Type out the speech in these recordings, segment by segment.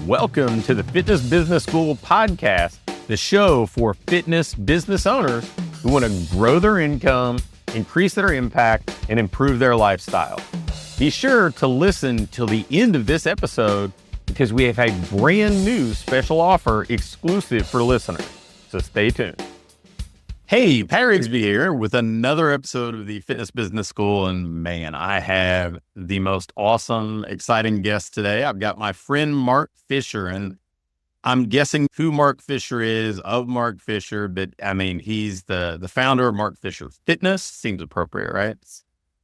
Welcome to the Fitness Business School podcast, the show for fitness business owners who want to grow their income, increase their impact, and improve their lifestyle. Be sure to listen till the end of this episode because we have a brand new special offer exclusive for listeners. So stay tuned. Hey, Pat Rigsby here with another episode of the Fitness Business School. And man, I have the most awesome, exciting guest today. I've got my friend Mark Fisher, and I'm guessing who Mark Fisher is of Mark Fisher, but I mean, he's the founder of Mark Fisher Fitness. Seems appropriate, right?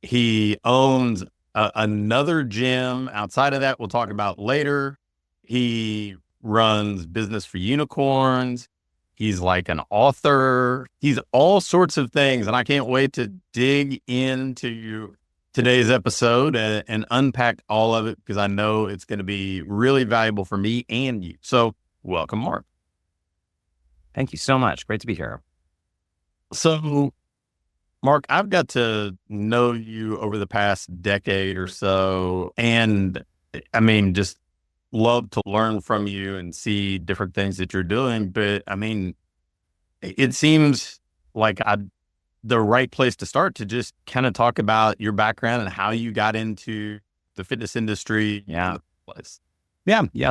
He owns another gym. Outside of that, we'll talk about later. He runs Business for Unicorns. He's like an author. He's all sorts of things. And I can't wait to dig into today's episode and unpack all of it because I know it's going to be really valuable for me and you. So welcome, Mark. Thank you so much. Great to be here. So, Mark, I've got to know you over the past decade or so. And I mean, just love to learn from you and see different things that you're doing. But I mean, it seems like the right place to start to just kind of talk about your background and how you got into the fitness industry. Yeah.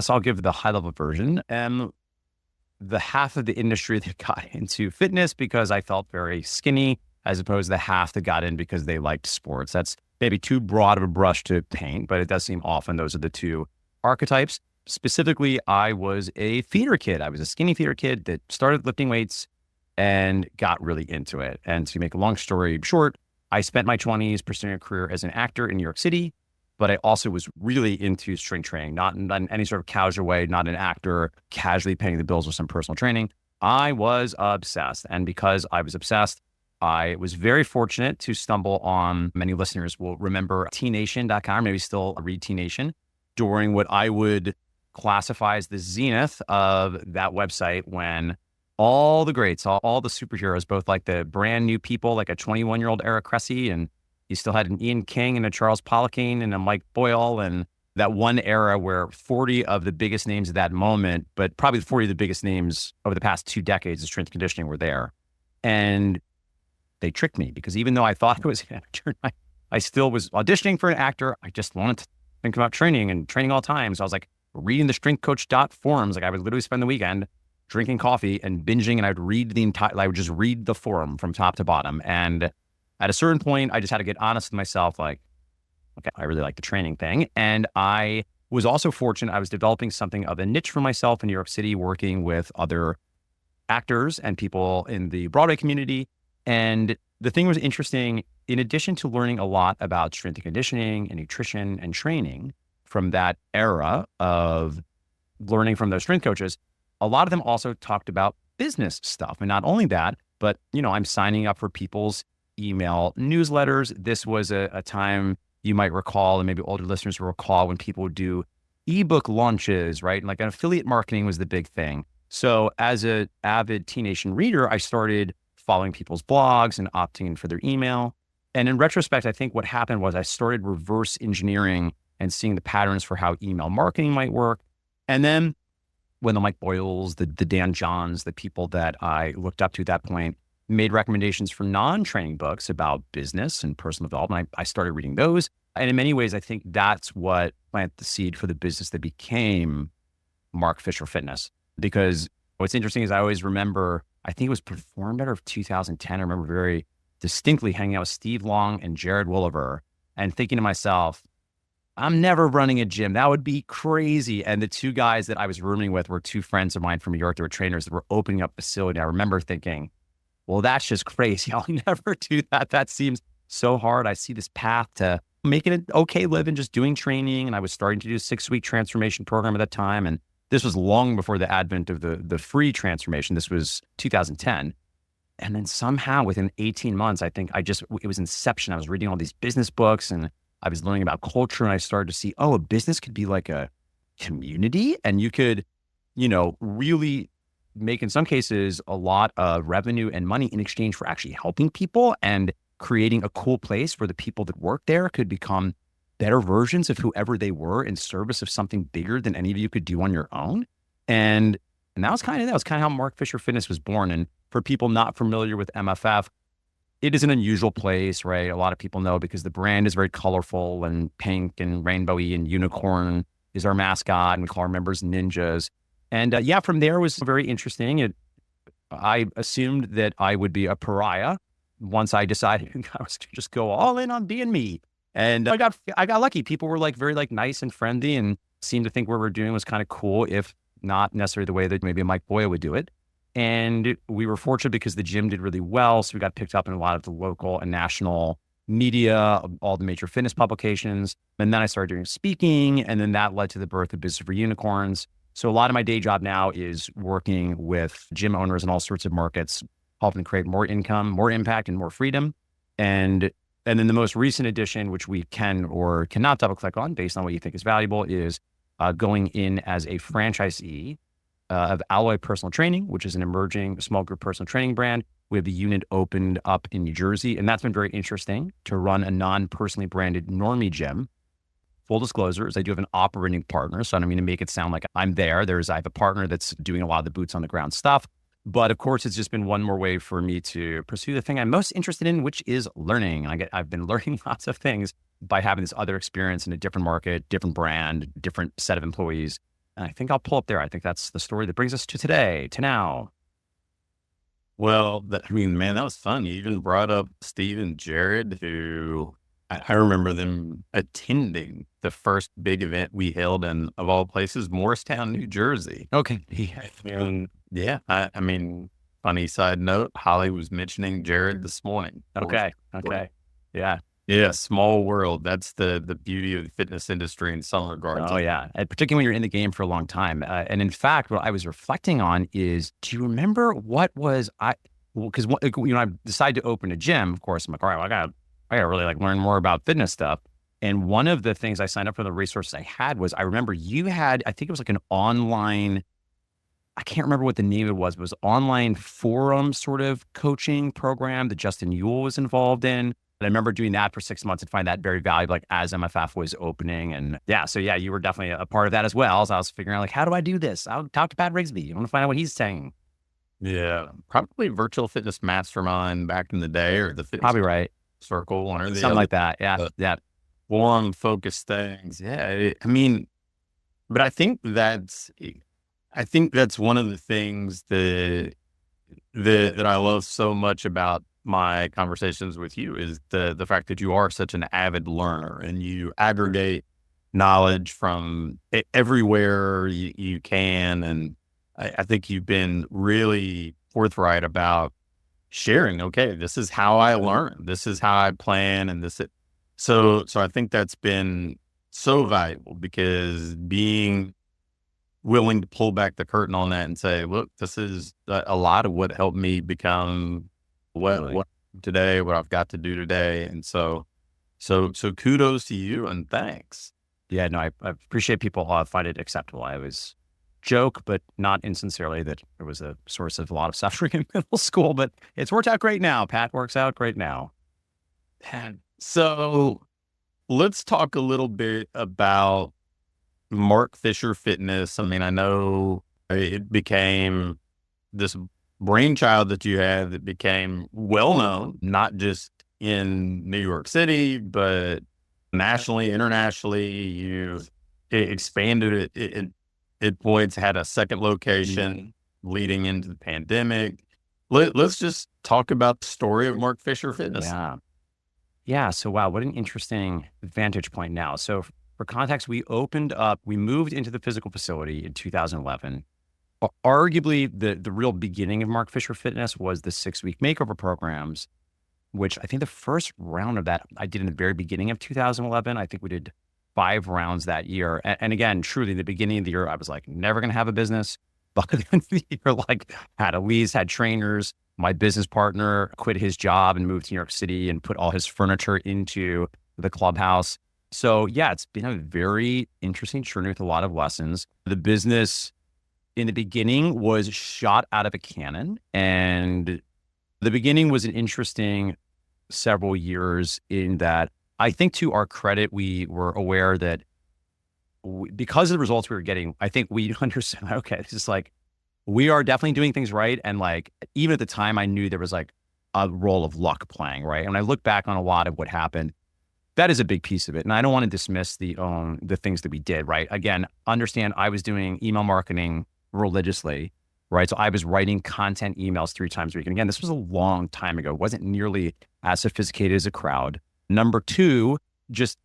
So I'll give the high level version. The half of the industry that got into fitness because I felt very skinny, as opposed to the half that got in because they liked sports. That's maybe too broad of a brush to paint, but it does seem often those are the two archetypes. Specifically, I was a feeder kid. I was a skinny feeder kid that started lifting weights and got really into it. And to make a long story short, I spent my 20s pursuing a career as an actor in New York City, but I also was really into strength training, not in any sort of casual way, not an actor casually paying the bills with some personal training. I was obsessed. And because I was obsessed, I was very fortunate to stumble on, many listeners will remember TNation.com, maybe still read TNation, during what I would classify as the zenith of that website when all the greats, all the superheroes, both like the brand new people, like a 21-year-old Eric Cressy, and you still had an Ian King and a Charles Poliquin and a Mike Boyle, and that one era where 40 of the biggest names at that moment, but probably 40 of the biggest names over the past 2 decades of strength and conditioning were there. And they tricked me because even though I thought I was an actor, I still was auditioning for an actor. I just wanted to think about training and training all the time. So I was like reading the strengthcoach.forums. Like I would literally spend the weekend drinking coffee and binging, and I would just read the forum from top to bottom. And at a certain point, I just had to get honest with myself, like, okay, I really like the training thing. And I was also fortunate. I was developing something of a niche for myself in New York City, working with other actors and people in the Broadway community. And the thing was interesting, in addition to learning a lot about strength and conditioning and nutrition and training from that era of learning from those strength coaches, a lot of them also talked about business stuff. And not only that, but, I'm signing up for people's email newsletters. This was a time you might recall, and maybe older listeners will recall, when people would do ebook launches, right? And like affiliate marketing was the big thing. So as an avid TNation reader, I started following people's blogs and opting in for their email. And in retrospect, I think what happened was I started reverse engineering and seeing the patterns for how email marketing might work. And then when the Mike Boyles, the Dan Johns, the people that I looked up to at that point made recommendations for non-training books about business and personal development, I started reading those. And in many ways, I think that's what planted the seed for the business that became Mark Fisher Fitness. Because what's interesting is I always remember, I think it was Perform Better of 2010. I remember very distinctly hanging out with Steve Long and Jared Wolliver and thinking to myself, I'm never running a gym. That would be crazy. And the two guys that I was rooming with were two friends of mine from New York. They were trainers that were opening up a facility. I remember thinking, well, that's just crazy. I'll never do that. That seems so hard. I see this path to making an okay living, just doing training. And I was starting to do a 6-week transformation program at that time. And this was long before the advent of the free transformation. This was 2010. And then somehow within 18 months, I think it was inception. I was reading all these business books and I was learning about culture, and I started to see, a business could be like a community, and you could, really make, in some cases, a lot of revenue and money in exchange for actually helping people and creating a cool place where the people that work there could become better versions of whoever they were in service of something bigger than any of you could do on your own. And that was kind of how Mark Fisher Fitness was born. And for people not familiar with MFF, it is an unusual place, right? A lot of people know because the brand is very colorful and pink and rainbowy, and unicorn is our mascot, and we call our members ninjas. And from there was very interesting. I assumed that I would be a pariah once I decided I was going to just go all in on being me. And I got lucky. People were like very like nice and friendly and seemed to think what we're doing was kind of cool, if not necessarily the way that maybe Mike Boyle would do it. And we were fortunate because the gym did really well. So we got picked up in a lot of the local and national media, all the major fitness publications. And then I started doing speaking, and then that led to the birth of Business for Unicorns. So a lot of my day job now is working with gym owners in all sorts of markets, helping create more income, more impact, and more freedom. And then the most recent addition, which we can or cannot double click on based on what you think is valuable, is going in as a franchisee of Alloy Personal Training, which is an emerging small group personal training brand. We have the unit opened up in New Jersey, and that's been very interesting to run a non-personally branded normie gym. Full disclosure is I do have an operating partner, so I don't mean to make it sound like I'm there. I have a partner that's doing a lot of the boots on the ground stuff. But of course, it's just been one more way for me to pursue the thing I'm most interested in, which is learning. I've been learning lots of things by having this other experience in a different market, different brand, different set of employees. And I think I'll pull up there. I think that's the story that brings us to now. Well, man, that was fun. You even brought up Steve and Jared, who I remember them attending the first big event we held in, of all places, Morristown, New Jersey. Okay. Yeah. I mean, funny side note, Holly was mentioning Jared this morning. Okay. Yeah. Yeah. Small world. That's the beauty of the fitness industry in some regards. Oh, yeah. And particularly when you're in the game for a long time. And in fact, what I was reflecting on is, do you remember because I decided to open a gym, of course, I'm like, all right, well, I got to really like learn more about fitness stuff. And one of the things I signed up for, the resources I had was, I remember you had, I think it was like an online, I can't remember what the name of it was, but it was an online forum sort of coaching program that Justin Ewell was involved in. And I remember doing that for 6 months and find that very valuable, like as MFF was opening. And so you were definitely a part of that as well. So I was figuring out like, how do I do this? I'll talk to Pat Rigsby. I want to find out what he's saying. Yeah. Probably Virtual Fitness Mastermind back in the day, or the Fitness Probably right. Circle, one or the Something other. like that. Yeah. Forum focused things. Yeah. But I think that's one of the things that I love so much about my conversations with you, is the fact that you are such an avid learner and you aggregate knowledge from everywhere you can. And I think you've been really forthright about sharing, okay, this is how I learn, this is how I plan, and so I think that's been so valuable, because being willing to pull back the curtain on that and say, look, this is a lot of what helped me become what today, what I've got to do today. And so kudos to you and thanks. Yeah, no, I appreciate people find it acceptable. I always joke, but not insincerely, that it was a source of a lot of suffering in middle school, but it's worked out great now. Pat works out great now. So let's talk a little bit about Mark Fisher Fitness. I mean, I know it became this brainchild that you had that became well-known, not just in New York City, but nationally, internationally. You expanded it at points, had a second location leading into the pandemic. Let's just talk about the story of Mark Fisher Fitness. Yeah. So, wow, what an interesting vantage point now. So for context, we moved into the physical facility in 2011. Arguably, the real beginning of Mark Fisher Fitness was the 6-week makeover programs, which I think the first round of that I did in the very beginning of 2011. I think we did 5 rounds that year. And again, truly, the beginning of the year, I was like, never going to have a business. But the end of the year, like, had a lease, had trainers. My business partner quit his job and moved to New York City and put all his furniture into the clubhouse. So yeah, it's been a very interesting journey with a lot of lessons. The business in the beginning was shot out of a cannon, and the beginning was an interesting several years in that I think to our credit, we were aware that because of the results we were getting, I think we understood, okay, this is like, we are definitely doing things right. And like, even at the time, I knew there was like a role of luck playing, right? And I look back on a lot of what happened, that is a big piece of it. And I don't want to dismiss the things that we did, right? Again, understand I was doing email marketing religiously, right? So I was writing content emails 3 times a week. And again, this was a long time ago. It wasn't nearly as sophisticated as a crowd. Number 2, just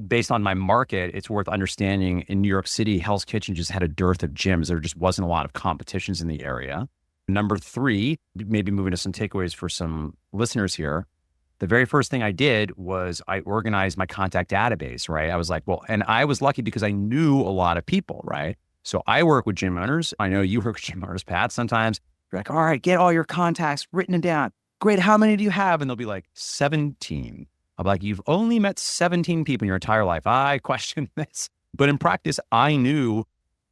based on my market, it's worth understanding in New York City, Hell's Kitchen just had a dearth of gyms. There just wasn't a lot of competitions in the area. Number 3, maybe moving to some takeaways for some listeners here. The very first thing I did was I organized my contact database, right? I was like, well, and I was lucky because I knew a lot of people, right? So I work with gym owners. I know you work with gym owners, Pat. Sometimes you're like, all right, get all your contacts written down. Great. How many do you have? And they'll be like, 17. I'm like, you've only met 17 people in your entire life. I question this. But in practice, I knew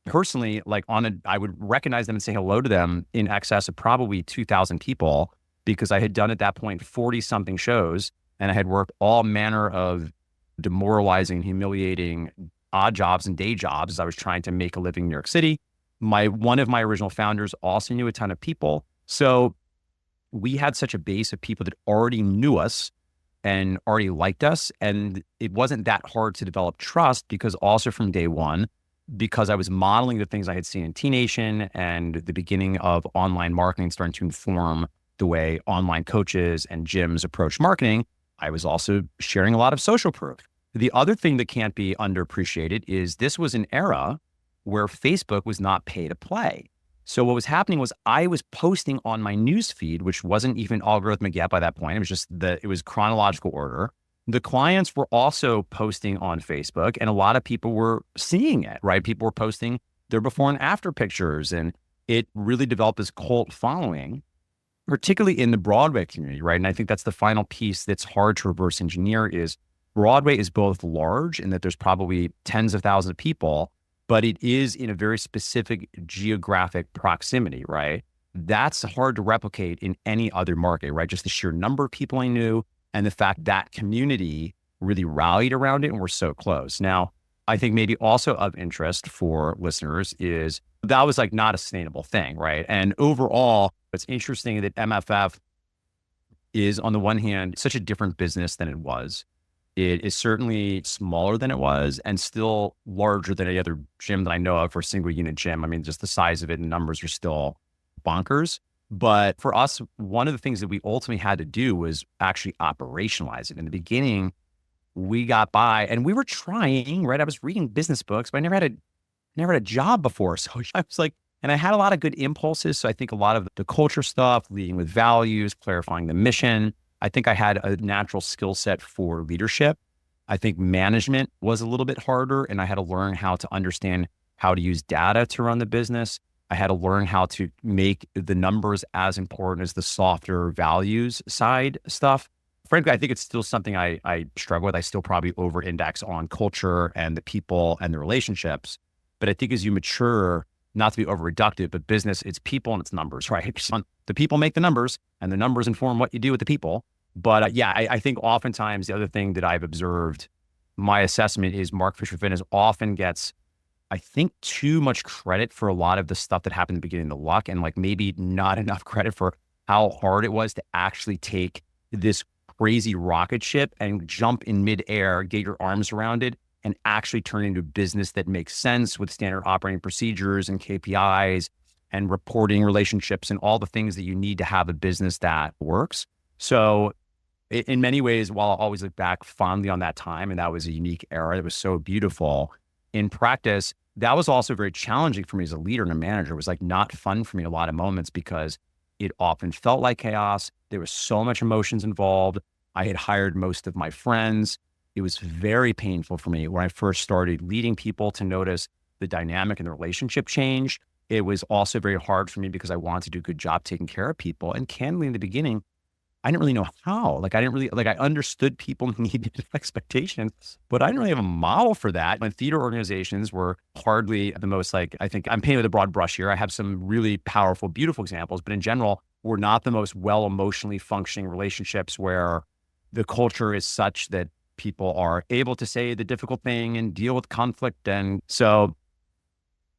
personally, like I would recognize them and say hello to them in excess of probably 2,000 people, because I had done at that point 40 something shows, and I had worked all manner of demoralizing, humiliating odd jobs and day jobs as I was trying to make a living in New York City. One of my original founders also knew a ton of people. So we had such a base of people that already knew us and already liked us. And it wasn't that hard to develop trust, because also from day one, because I was modeling the things I had seen in T Nation and the beginning of online marketing starting to inform the way online coaches and gyms approach marketing, I was also sharing a lot of social proof. The other thing that can't be underappreciated is this was an era where Facebook was not pay to play. So what was happening was I was posting on my news feed, which wasn't even algorithmic yet by that point. It was just it was chronological order. The clients were also posting on Facebook, and a lot of people were seeing it, right? People were posting their before and after pictures, and it really developed this cult following, particularly in the Broadway community, right? And I think that's the final piece that's hard to reverse engineer is Broadway is both large in that there's probably tens of thousands of people, but it is in a very specific geographic proximity, right? That's hard to replicate in any other market, right? Just the sheer number of people I knew and the fact that community really rallied around it and we're so close. Now, I think maybe also of interest for listeners is that was like not a sustainable thing, right? And overall, it's interesting that MFF is on the one hand, such a different business than it was. It is certainly smaller than it was and still larger than any other gym that I know of for a single unit gym. I mean, just the size of it and numbers are still bonkers. But for us, one of the things that we ultimately had to do was actually operationalize it. In the beginning, we got by and we were trying, right? I was reading business books, but I never had a job before. So I was like, and I had a lot of good impulses. So I think a lot of the culture stuff, leading with values, clarifying the mission. I think I had a natural skill set for leadership. I think management was a little bit harder, and I had to learn how to understand how to use data to run the business. I had to learn how to make the numbers as important as the softer values side stuff. Frankly, I think it's still something I struggle with. I still probably over-index on culture and the people and the relationships. But I think as you mature, not to be over-reductive, but business, it's people and it's numbers, right? The people make the numbers and the numbers inform what you do with the people. But I think oftentimes the other thing that I've observed, my assessment is Mark Fisher Fitness often gets, I think, too much credit for a lot of the stuff that happened in the beginning, the luck, and like maybe not enough credit for how hard it was to actually take this crazy rocket ship and jump in midair, get your arms around it, and actually turn into a business that makes sense with standard operating procedures and KPIs and reporting relationships and all the things that you need to have a business that works. So in many ways, while I always look back fondly on that time, and that was a unique era, it was so beautiful. In practice, that was also very challenging for me as a leader and a manager. It was like not fun for me in a lot of moments because it often felt like chaos. There was so much emotions involved. I had hired most of my friends. It was very painful for me when I first started leading people to notice the dynamic and the relationship change. It was also very hard for me because I wanted to do a good job taking care of people. And candidly, in the beginning, I didn't really know how. I understood people needed expectations, but I didn't really have a model for that. And theater organizations were hardly the most I think I'm painting with a broad brush here. I have some really powerful, beautiful examples, but in general, we're not the most well emotionally functioning relationships where the culture is such that people are able to say the difficult thing and deal with conflict. And so,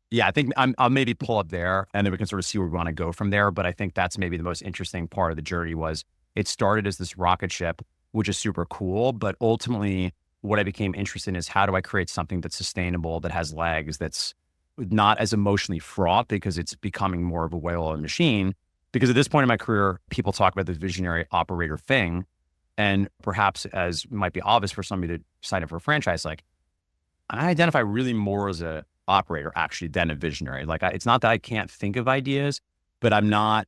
yeah, I think I'll maybe pull up there and then we can sort of see where we want to go from there. But I think that's maybe the most interesting part of the journey was it started as this rocket ship, which is super cool. But ultimately, what I became interested in is how do I create something that's sustainable, that has legs, that's not as emotionally fraught because it's becoming more of a well-oiled machine. Because at this point in my career, people talk about the visionary operator thing. And perhaps as might be obvious for somebody to sign up for a franchise, like I identify really more as a operator actually than a visionary. Like it's not that I can't think of ideas, but I don't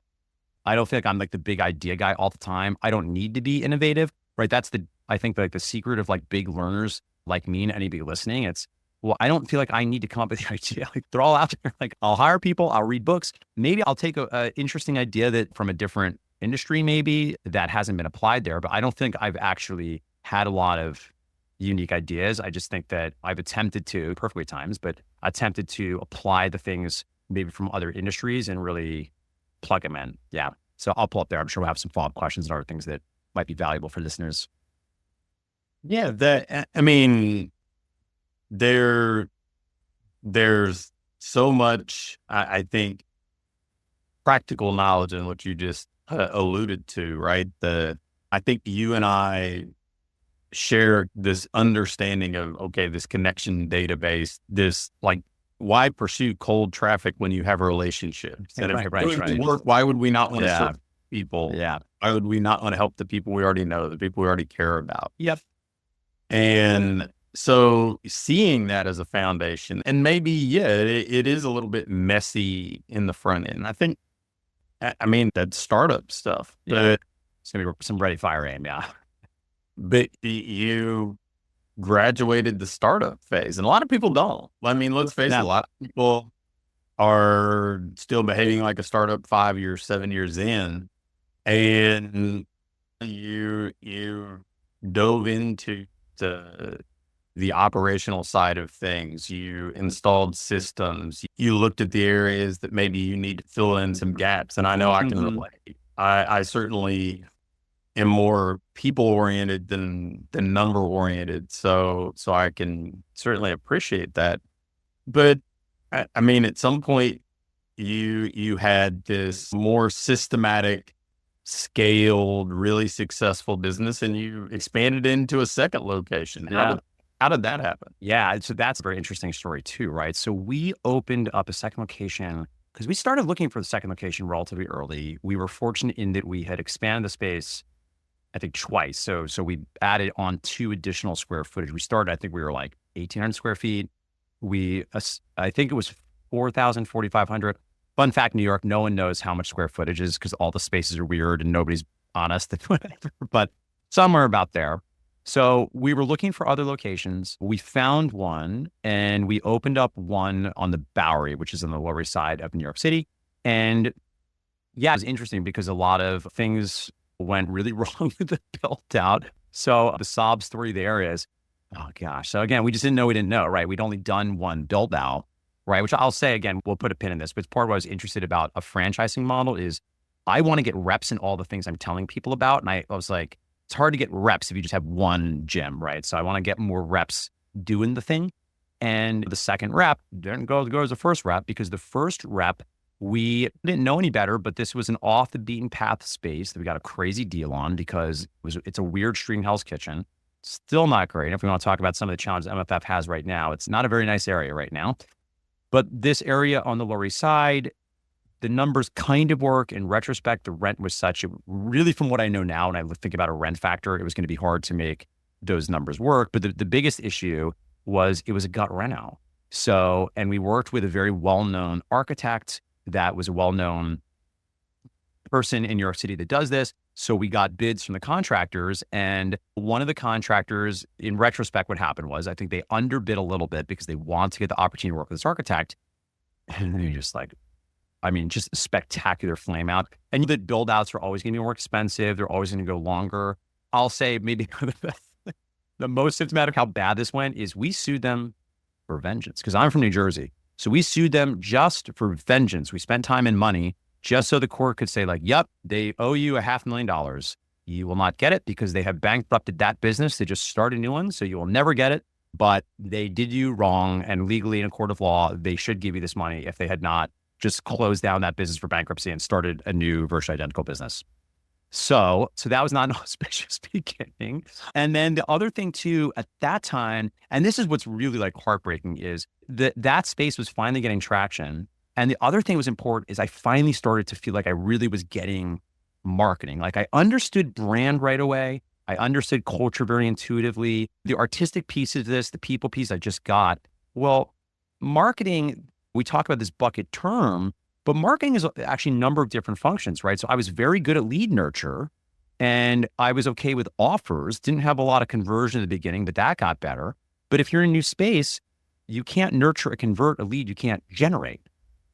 feel like I'm like the big idea guy all the time. I don't need to be innovative, right? That's I think like the secret of like big learners like me and anybody listening. It's, well, I don't feel like I need to come up with the idea. Like they're all out there. Like I'll hire people, I'll read books. Maybe I'll take a interesting idea that from a different industry, maybe that hasn't been applied there, but I don't think I've actually had a lot of unique ideas. I just think that I've attempted to, perfectly times, but attempted to apply the things maybe from other industries and really plug them in. Yeah. So I'll pull up there. I'm sure we'll have some follow-up questions and other things that might be valuable for listeners. Yeah. There's so much, I think, practical knowledge in what you just alluded to, right? I think you and I share this understanding of, okay, this connection database, this like, why pursue cold traffic when you have a relationship? And if we're doing work, why would we not want to serve people? Yeah. Why would we not want to help the people we already know, the people we already care about? Yep. And so seeing that as a foundation, and maybe, it is a little bit messy in the front end. I think, that startup stuff, but it's going to be some ready, fire, aim. Yeah. But you graduated the startup phase and a lot of people don't. Let's face it, a lot of people are still behaving like a startup 5 years, 7 years in, and you dove into the operational side of things. You installed systems. You looked at the areas that maybe you need to fill in some gaps. And I know I can relate. I certainly am more people oriented than number oriented. So I can certainly appreciate that. But at some point you had this more systematic, scaled, really successful business, and you expanded into a second location. How did that happen? Yeah. So that's a very interesting story too, right? So we opened up a second location because we started looking for the second location relatively early. We were fortunate in that we had expanded the space, I think twice. So we added on 2 additional square footage. We started, I think we were like 1,800 square feet. I think it was 4,000, 4,500. Fun fact, New York, no one knows how much square footage is because all the spaces are weird and nobody's honest and whatever, but somewhere about there. So we were looking for other locations. We found one and we opened up one on the Bowery, which is on the Lower East Side of New York City. And yeah, it was interesting because a lot of things went really wrong with the build out. So the sob story there is, oh gosh. So again, we just didn't know we didn't know, right? We'd only done one build out, right? Which I'll say again, we'll put a pin in this, but part of what I was interested about a franchising model is I want to get reps in all the things I'm telling people about. And I was like, it's hard to get reps if you just have one gym, right? So I want to get more reps doing the thing. And the second rep didn't go as the first rep because the first rep, we didn't know any better, but this was an off the beaten path space that we got a crazy deal on because it's a weird stream Hell's Kitchen. Still not great. If we want to talk about some of the challenges MFF has right now, it's not a very nice area right now. But this area on the Lower East Side, the numbers kind of work. In retrospect, the rent was such, really from what I know now, and I think about a rent factor, it was going to be hard to make those numbers work. But the biggest issue was it was a gut reno. So, and we worked with a very well-known architect that was a well-known person in New York City that does this. So we got bids from the contractors, and one of the contractors, in retrospect, what happened was I think they underbid a little bit because they wanted to get the opportunity to work with this architect. And they're just like, just a spectacular flame out. And the build outs are always going to be more expensive. They're always going to go longer. I'll say maybe the most symptomatic how bad this went is we sued them for vengeance because I'm from New Jersey. So we sued them just for vengeance. We spent time and money just so the court could say like, yep, they owe you $500,000 You will not get it because they have bankrupted that business. They just start a new one. So you will never get it. But they did you wrong. And legally in a court of law, they should give you this money if they had not just closed down that business for bankruptcy and started a new virtually identical business. So that was not an auspicious beginning. And then the other thing too, at that time, and this is what's really like heartbreaking, is that space was finally getting traction. And the other thing that was important is I finally started to feel like I really was getting marketing. Like I understood brand right away. I understood culture very intuitively. The artistic piece of this, the people piece I just got. Well, marketing, we talk about this bucket term, but marketing is actually a number of different functions, right? So I was very good at lead nurture and I was okay with offers. Didn't have a lot of conversion at the beginning, but that got better. But if you're in a new space, you can't nurture or convert a lead you can't generate.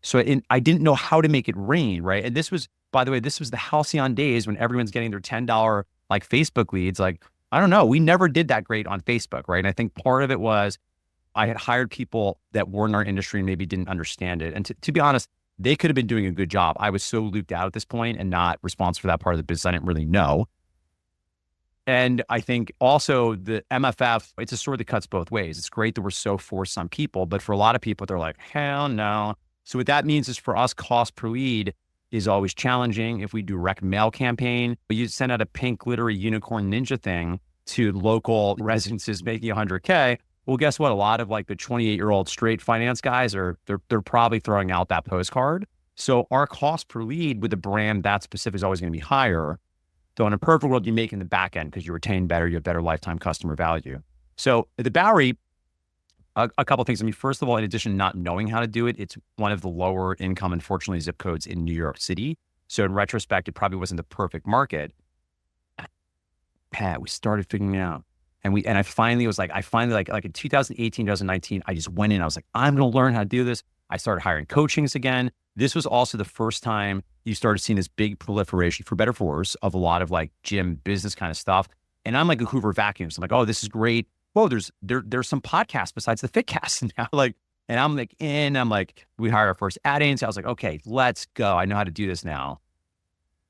So I didn't know how to make it rain, right? And this was, by the way, this was the halcyon days when everyone's getting their $10 like Facebook leads. Like, I don't know, we never did that great on Facebook, right? And I think part of it was I had hired people that were in our industry and maybe didn't understand it. And to be honest, they could have been doing a good job. I was so looped out at this point and not responsible for that part of the business. I didn't really know. And I think also the MFF, it's a sword that cuts both ways. It's great that we're so forced on people, but for a lot of people, they're like, hell no. So what that means is for us, cost per lead is always challenging. If we do direct mail campaign, you send out a pink glittery unicorn ninja thing to local residences making 100K. Well, guess what? A lot of like the 28-year-old straight finance guys they're probably throwing out that postcard. So our cost per lead with a brand that specific is always going to be higher. So in a perfect world, you make in the back end because you retain better, you have better lifetime customer value. So at the Bowery, a couple of things. I mean, first of all, in addition to not knowing how to do it, it's one of the lower income, unfortunately, zip codes in New York City. So in retrospect, it probably wasn't the perfect market. Pat, we started figuring it out. And I finally was like, like in 2018, 2019, I just went in. I was like, I'm going to learn how to do this. I started hiring coachings again. This was also the first time you started seeing this big proliferation, for better or for worse, of a lot of like gym business kind of stuff. And I'm like a Hoover vacuum. So I'm like, oh, this is great. Whoa, there's some podcasts besides the Fitcast now. And I'm like, we hired our first ad agency. I was like, okay, let's go. I know how to do this now.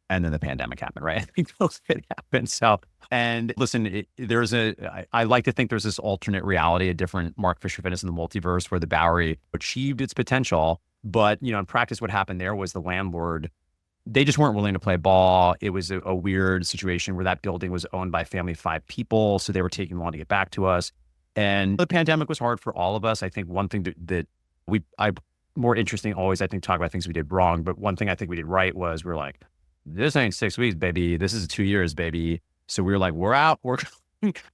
And then the pandemic happened, right? I think it happened. So, and listen, I like to think there's this alternate reality, a different Mark Fisher Fitness in the multiverse where the Bowery achieved its potential. But, in practice, what happened there was the landlord, they just weren't willing to play ball. It was a weird situation where that building was owned by a family of 5 people. So they were taking long to get back to us. And the pandemic was hard for all of us. I think one thing more interesting always, I think, talk about things we did wrong. But one thing I think we did right was we're like, this ain't 6 weeks, baby. This is 2 years, baby. So we were like, we're out.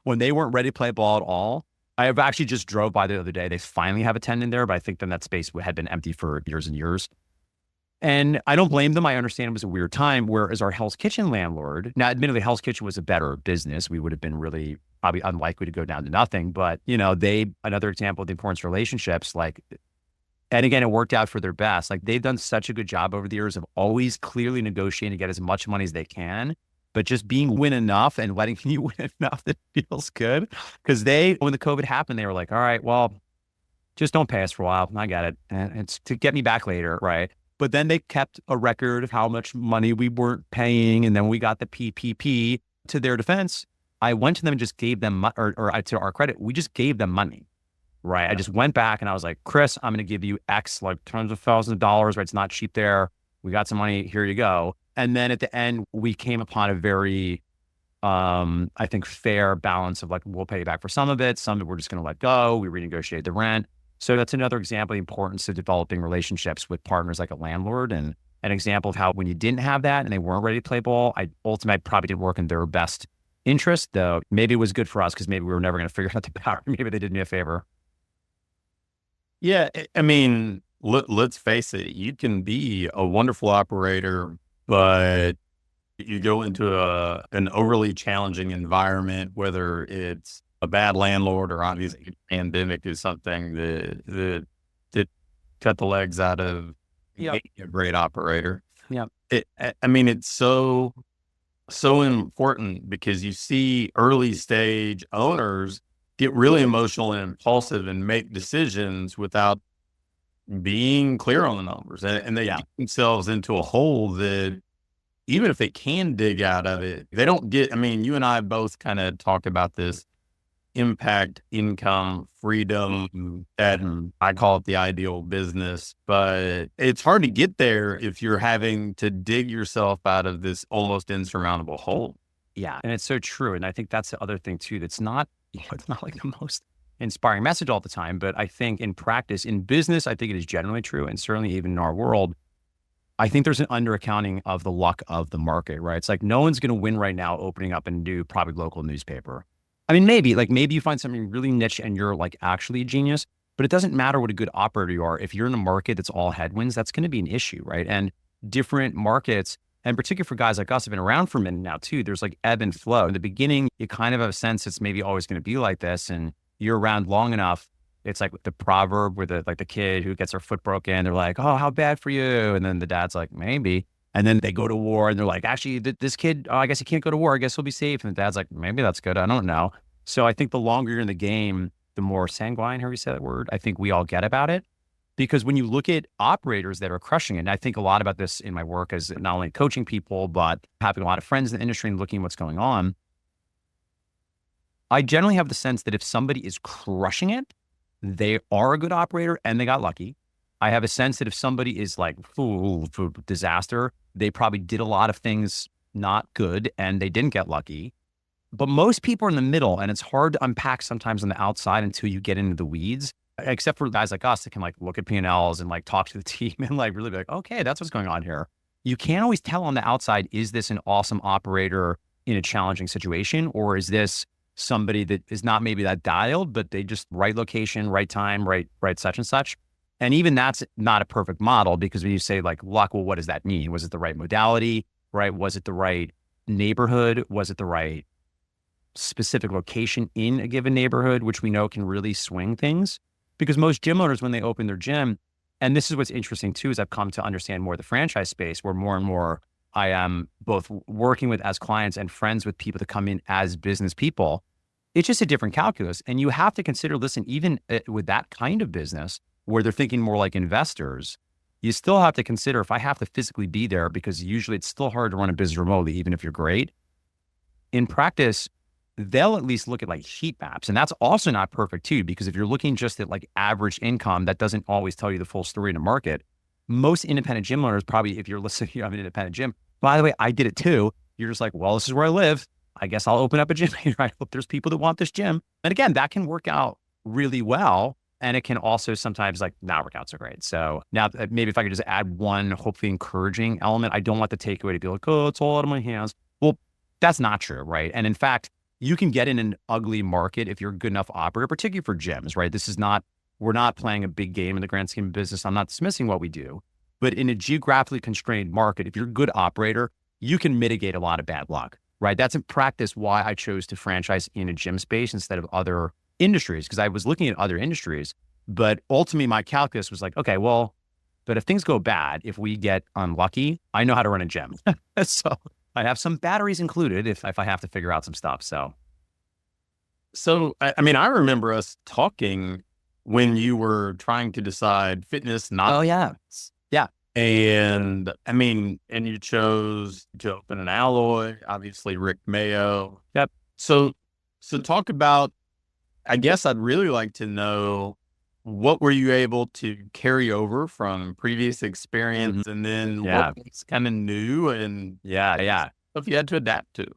When they weren't ready to play ball at all. I have actually just drove by the other day. They finally have a tenant there, but I think then that space had been empty for years and years. And I don't blame them. I understand it was a weird time. Whereas our Hell's Kitchen landlord, now admittedly, Hell's Kitchen was a better business. We would have been really probably unlikely to go down to nothing. But, another example of the importance of relationships, and again, it worked out for their best. Like they've done such a good job over the years of always clearly negotiating to get as much money as they can, but just being win enough and letting you win enough that feels good. Because when the COVID happened, they were like, all right, well, just don't pay us for a while. I got it. And it's to get me back later. Right. But then they kept a record of how much money we weren't paying. And then we got the PPP. To their defense, I went to them and just gave them, or to our credit, we just gave them money. Right. I just went back and I was like, Chris, I'm going to give you X, like tons of thousands of dollars. Right. It's not cheap there. We got some money. Here you go. And then at the end, we came upon a very, I think, fair balance of like, we'll pay you back for some of it. Some of it we're just going to let go. We renegotiated the rent. So that's another example of the importance of developing relationships with partners like a landlord, and an example of how when you didn't have that and they weren't ready to play ball, ultimately probably didn't work in their best interest, though maybe it was good for us because maybe we were never going to figure out the power. Maybe they did me a favor. Yeah, I mean, let's face it. You can be a wonderful operator, but you go into an overly challenging environment, whether it's a bad landlord or obviously a pandemic is something that cut the legs out of a great operator. Yeah. I mean, it's so important because you see early stage owners get really emotional and impulsive and make decisions without being clear on the numbers, and they get themselves into a hole that even if they can dig out of it, they don't get, I mean, you and I both kind of talked about this impact, income, freedom, that I call it the ideal business, but it's hard to get there if you're having to dig yourself out of this almost insurmountable hole. Yeah. And it's so true. And I think that's the other thing too. That's not, it's not like the most inspiring message all the time, but I think in practice, in business, I think it is generally true. And certainly even in our world, I think there's an underaccounting of the luck of the market, right? It's like no one's going to win right now opening up a new, probably local newspaper. I mean, maybe you find something really niche and you're like actually a genius, but it doesn't matter what a good operator you are. If you're in a market that's all headwinds, that's going to be an issue, right? And different markets, and particularly for guys like us, have been around for a minute now too. There's like ebb and flow. In the beginning, you kind of have a sense it's maybe always going to be like this, and you're around long enough. It's like the proverb where the kid who gets their foot broken, they're like, "Oh, how bad for you?" And then the dad's like, "Maybe." And then they go to war and they're like, "Actually, this kid, oh, I guess he can't go to war. I guess he'll be safe." And the dad's like, "Maybe that's good. I don't know." So I think the longer you're in the game, the more sanguine, how you say that word, I think we all get about it. Because when you look at operators that are crushing it, and I think a lot about this in my work as not only coaching people, but having a lot of friends in the industry and looking at what's going on, I generally have the sense that if somebody is crushing it, they are a good operator and they got lucky. I have a sense that if somebody is like, ooh, disaster, they probably did a lot of things not good and they didn't get lucky. But most people are in the middle, and it's hard to unpack sometimes on the outside until you get into the weeds, except for guys like us that can like look at P&Ls and like talk to the team and like really be like, okay, that's what's going on here. You can't always tell on the outside, is this an awesome operator in a challenging situation? Or is this somebody that is not maybe that dialed, but they just right location, right time, right such and such. And even that's not a perfect model, because when you say like luck, well, what does that mean? Was it the right modality, right? Was it the right neighborhood? Was it the right specific location in a given neighborhood, which we know can really swing things? Because most gym owners, when they open their gym, and this is what's interesting too, is I've come to understand more the franchise space, where more and more I am both working with as clients and friends with people that come in as business people. It's just a different calculus. And you have to consider, listen, even with that kind of business where they're thinking more like investors, you still have to consider, if I have to physically be there, because usually it's still hard to run a business remotely, even if you're great. In practice, they'll at least look at like heat maps. And that's also not perfect too, because if you're looking just at like average income, that doesn't always tell you the full story in the market. Most independent gym owners, probably if you're listening, you have an independent gym. By the way, I did it too. You're just like, well, this is where I live. I guess I'll open up a gym. I hope there's people that want this gym. And again, that can work out really well. And it can also sometimes like not work out so great. So now maybe if I could just add one hopefully encouraging element, I don't want the takeaway to be like, oh, it's all out of my hands. Well, that's not true, right? And in fact, you can get in an ugly market if you're a good enough operator, particularly for gyms, right? We're not playing a big game in the grand scheme of business. I'm not dismissing what we do, but in a geographically constrained market, if you're a good operator, you can mitigate a lot of bad luck, right? That's in practice why I chose to franchise in a gym space instead of other industries, because I was looking at other industries, but ultimately my calculus was like, okay, well, but if things go bad, if we get unlucky, I know how to run a gym. So I have some batteries included if I have to figure out some stuff. So, I mean, I remember us talking when you were trying to decide fitness, not. Oh, yeah. Yeah. And I mean, and you chose to open an alloy, obviously Rick Mayo. Yep. So talk about, I guess I'd really like to know, what were you able to carry over from previous experience, and then what's kind of new and stuff you had to adapt to?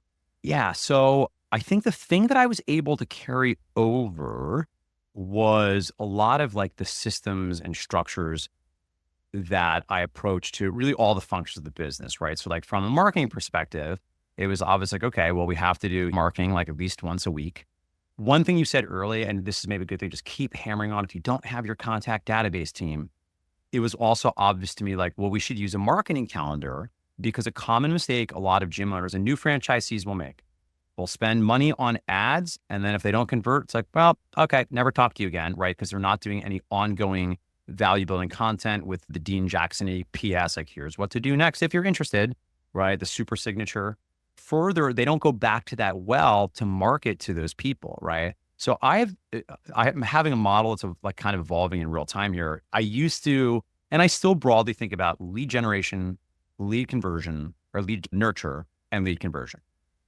Yeah. So I think the thing that I was able to carry over was a lot of like the systems and structures that I approached to really all the functions of the business, right? So like from a marketing perspective, it was obvious like, okay, well, we have to do marketing like at least once a week. One thing you said early, and this is maybe a good thing, just keep hammering on, if you don't have your contact database team, it was also obvious to me like, well, we should use a marketing calendar, because a common mistake a lot of gym owners and new franchisees will make, they'll spend money on ads, and then if they don't convert, it's like, well, okay, never talk to you again, right? Because they're not doing any ongoing value building content with the Dean Jackson-y PS, like here's what to do next if you're interested, right? The super signature. Further, they don't go back to that well to market to those people, right? So I'm having a model that's like kind of evolving in real time here. I used to, and I still broadly think about lead generation, lead conversion, or lead nurture and lead conversion,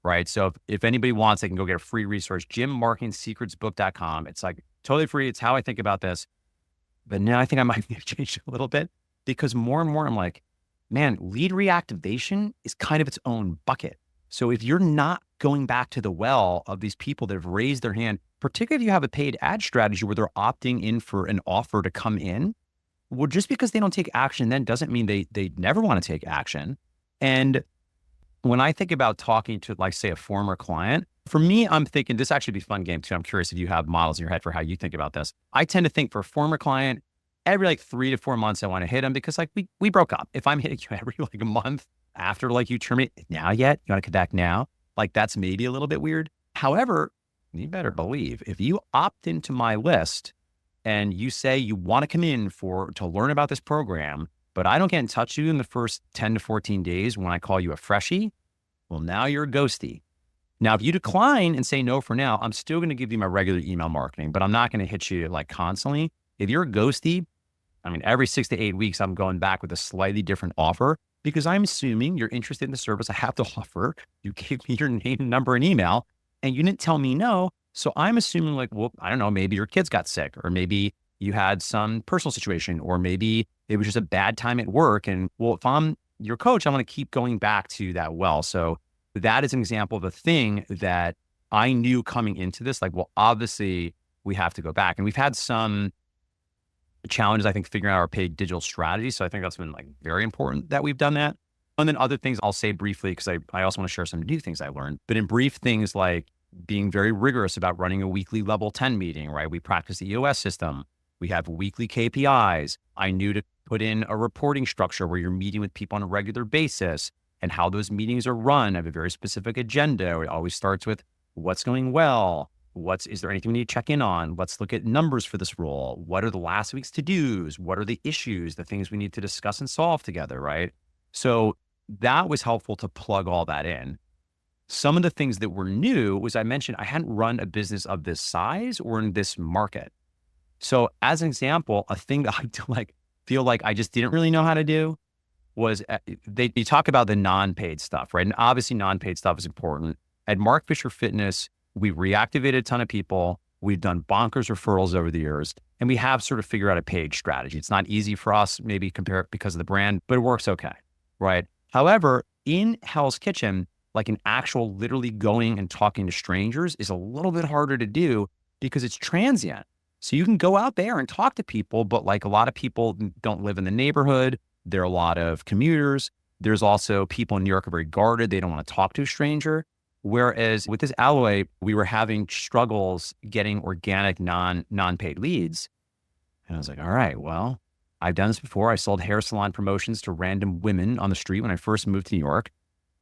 right? So if anybody wants, they can go get a free resource, gymmarketingsecretsbook.com. It's like totally free. It's how I think about this. But now I think I might need to change it a little bit because more and more I'm like, man, lead reactivation is kind of its own bucket. So if you're not going back to the well of these people that have raised their hand, particularly if you have a paid ad strategy where they're opting in for an offer to come in, well, just because they don't take action then doesn't mean they never want to take action. And when I think about talking to, like, say, a former client, for me, I'm thinking this actually be a fun game too. I'm curious if you have models in your head for how you think about this. I tend to think for a former client, every like 3 to 4 months, I want to hit them because like we broke up. If I'm hitting you every like a month after like you terminate, now yet, you want to come back now? Like that's maybe a little bit weird. However, you better believe if you opt into my list and you say you want to come in to learn about this program, but I don't get in touch with you in the first 10 to 14 days when I call you a freshie, well, now you're a ghosty. Now, if you decline and say no for now, I'm still going to give you my regular email marketing, but I'm not going to hit you like constantly. If you're a ghosty, I mean, every 6 to 8 weeks, I'm going back with a slightly different offer because I'm assuming you're interested in the service I have to offer. You gave me your name, number, and email, and you didn't tell me no. So I'm assuming like, well, I don't know, maybe your kids got sick, or maybe you had some personal situation, or maybe it was just a bad time at work. And well, if I'm your coach, I want to keep going back to that well. So that is an example of a thing that I knew coming into this, like, well, obviously we have to go back. And we've had some challenges, I think, figuring out our paid digital strategy. So I think that's been like very important that we've done that. And then other things I'll say briefly, because I also want to share some new things I learned, but in brief, things like being very rigorous about running a weekly level 10 meeting, right? We practice the EOS system. We have weekly KPIs. I knew to put in a reporting structure where you're meeting with people on a regular basis and how those meetings are run. I have a very specific agenda. It always starts with what's going well. Is there anything we need to check in on? Let's look at numbers for this role. What are the last week's to-dos? What are the issues, the things we need to discuss and solve together, right? So that was helpful to plug all that in. Some of the things that were new was I mentioned I hadn't run a business of this size or in this market. So as an example, a thing that I feel like I just didn't really know how to do was they talk about the non-paid stuff, right? And obviously non-paid stuff is important. At Mark Fisher Fitness, we reactivated a ton of people. We've done bonkers referrals over the years, and we have sort of figured out a paid strategy. It's not easy for us, maybe compare it because of the brand, but it works okay, right? However, in Hell's Kitchen, like an actual literally going and talking to strangers is a little bit harder to do because it's transient. So you can go out there and talk to people, but like a lot of people don't live in the neighborhood. There are a lot of commuters. There's also people in New York are very guarded. They don't want to talk to a stranger. Whereas with this alloy, we were having struggles getting organic non-paid leads. And I was like, all right, well, I've done this before. I sold hair salon promotions to random women on the street when I first moved to New York.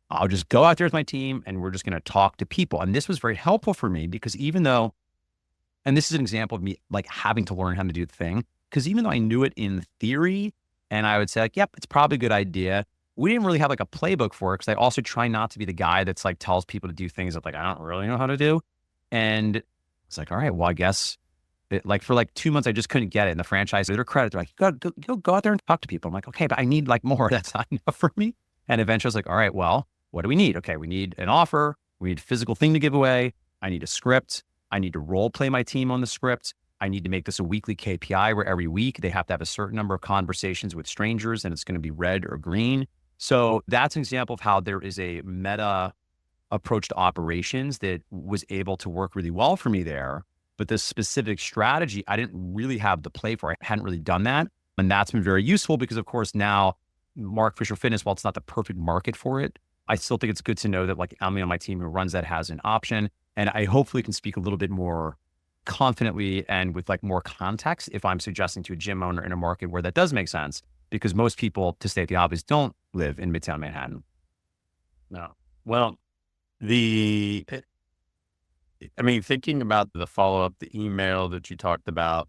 I'll just go out there with my team and we're just going to talk to people. And this was very helpful for me because even though, and this is an example of me like having to learn how to do the thing, because even though I knew it in theory and I would say like, yep, it's probably a good idea, we didn't really have like a playbook for it because I also try not to be the guy that's like tells people to do things that like I don't really know how to do. And it's like, all right, well, I guess like for like 2 months, I just couldn't get it. And the franchise, their credit, they're like, go out there and talk to people. I'm like, okay, but I need like more. That's not enough for me. And eventually I was like, all right, well, what do we need? Okay, we need an offer. We need a physical thing to give away. I need a script. I need to role play my team on the script. I need to make this a weekly KPI where every week they have to have a certain number of conversations with strangers and it's going to be red or green. So that's an example of how there is a meta approach to operations that was able to work really well for me there. But this specific strategy, I didn't really have the play for. I hadn't really done that. And that's been very useful because, of course, now Mark Fisher Fitness, while it's not the perfect market for it, I still think it's good to know that like Emily on my team who runs that has an option. And I hopefully can speak a little bit more confidently and with like more context if I'm suggesting to a gym owner in a market where that does make sense, because most people, to state the obvious, don't live in Midtown Manhattan. No. Well, thinking about the follow-up, the email that you talked about,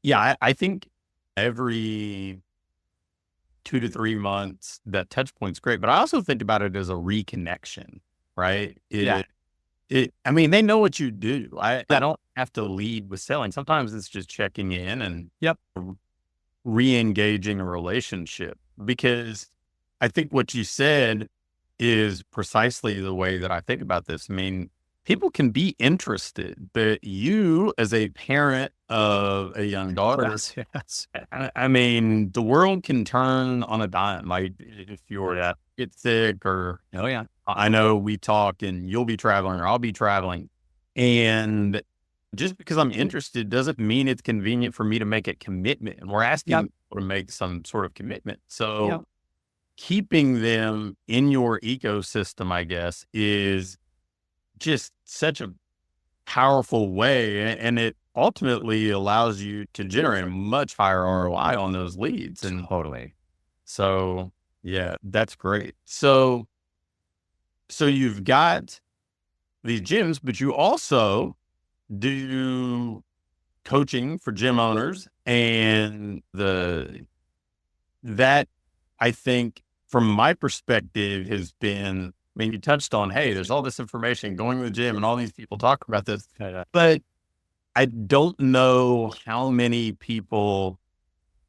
yeah, I think every 2 to 3 months, that touch point's great, but I also think about it as a reconnection, right? They know what you do. I don't have to lead with selling. Sometimes it's just checking in and re-engaging a relationship, because I think what you said is precisely the way that I think about this. I mean, people can be interested, but you, as a parent of a young daughter, Yes. I mean, the world can turn on a dime. Like if you're get sick, or Oh yeah. I know we talked, and you'll be traveling or I'll be traveling, and just because I'm interested doesn't mean it's convenient for me to make a commitment. And we're asking Yep. people to make some sort of commitment. Yep. So keeping them in your ecosystem, I guess, is just such a powerful way. And it ultimately allows you to generate a much higher ROI on those leads. And Totally. so, yeah, that's great. So you've got these gyms, but you also do coaching for gym owners, and that I think from my perspective has been, I mean, you touched on, hey, there's all this information going to the gym and all these people talk about this, but I don't know how many people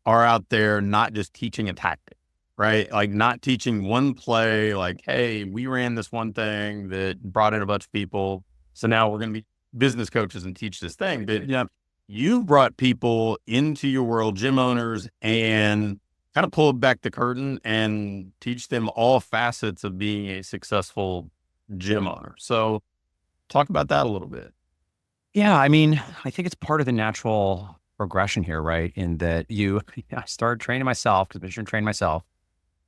are out there not just teaching a tactic, right? Like not teaching one play, like, hey, we ran this one thing that brought in a bunch of people, so now we're going to be business coaches and teach this thing. But Yeah. you brought people into your world, gym owners, and kind of pull back the curtain and teach them all facets of being a successful gym owner. So talk about that a little bit. Yeah. I mean, I think it's part of the natural progression here, right? In that I started training myself because I shouldn't train myself.